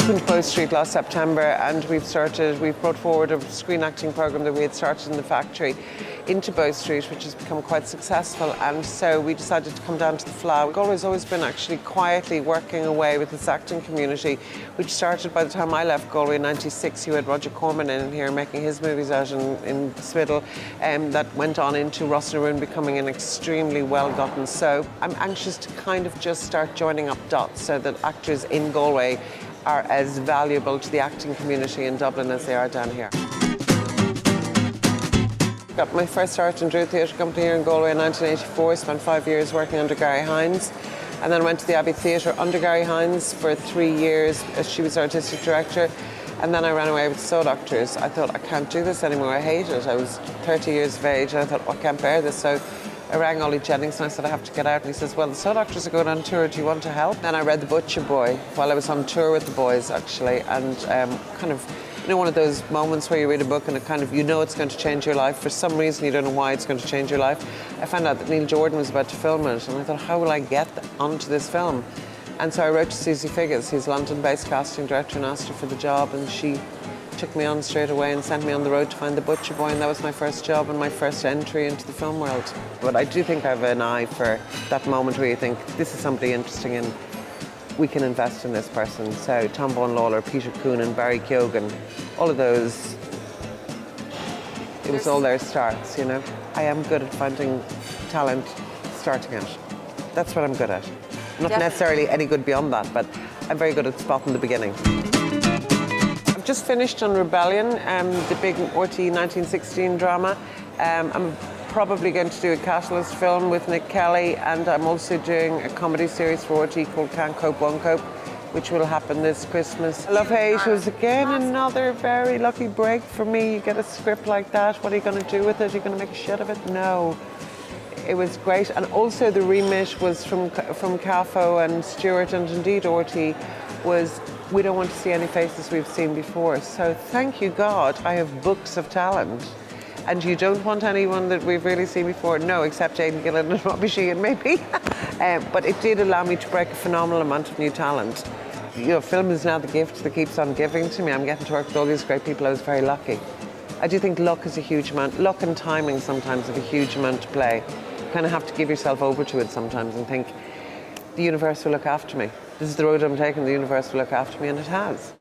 opened Bow Street last September, and we've brought forward a screen acting programme that we had started in the factory into Bow Street, which has become quite successful, and so we decided to come down to the Flower. Galway's always been actually quietly working away with this acting community, which started by the time I left Galway in '96. You had Roger Corman in here making his movies out in Smiddle, that went on into Rossnaroon becoming an extremely well-gotten soap. I'm anxious to kind of just start joining up dots so that actors in Galway are as valuable to the acting community in Dublin as they are down here. Got my first start in Drew Theatre Company here in Galway in 1984, spent 5 years working under Gary Hines, and then went to the Abbey Theatre under Gary Hines for 3 years as she was artistic director, and then I ran away with Soul Doctors. I thought, I can't do this anymore, I hate it. I was 30 years of age and I thought, I can't bear this, so I rang Ollie Jennings and I said, I have to get out, and he says, well, the Soul Doctors are going on tour, do you want to help? Then I read The Butcher Boy while I was on tour with the boys, actually, and kind of, you know, one of those moments where you read a book and it kind of, you know it's going to change your life. For some reason, you don't know why it's going to change your life. I found out that Neil Jordan was about to film it, and I thought, how will I get onto this film? And so I wrote to Susie Figgis, who's a London-based casting director, and asked her for the job, and she took me on straight away and sent me on the road to find The Butcher Boy, and that was my first job and my first entry into the film world. But I do think I have an eye for that moment where you think, this is somebody interesting and we can invest in this person. So Tom Vaughan Lawler, Peter Coonan, Barry Keoghan, all of those, it was all their starts, you know. I am good at finding talent starting out. That's what I'm good at. Not necessarily any good beyond that, but I'm very good at spotting the beginning. I've just finished on Rebellion, the big RT 1916 drama. I'm probably going to do a Catalyst film with Nick Kelly, and I'm also doing a comedy series for RT called Can't Cope, Won't Cope, which will happen this Christmas. Love Hate was again another very lucky break for me. You get a script like that, what are you going to do with it? Are you going to make a shit of it? No. It was great, and also the remit was from Cafo and Stewart, and indeed RT was, we don't want to see any faces we've seen before. So thank you God, I have books of talent. And you don't want anyone that we've really seen before? No, except Aidan Gillen and Robbie Sheehan, maybe. But it did allow me to break a phenomenal amount of new talent. You know, film is now the gift that keeps on giving to me. I'm getting to work with all these great people. I was very lucky. I do think luck is a huge amount. Luck and timing sometimes have a huge amount to play. You kind of have to give yourself over to it sometimes and think, the universe will look after me. This is the road I'm taking, the universe will look after me, and it has.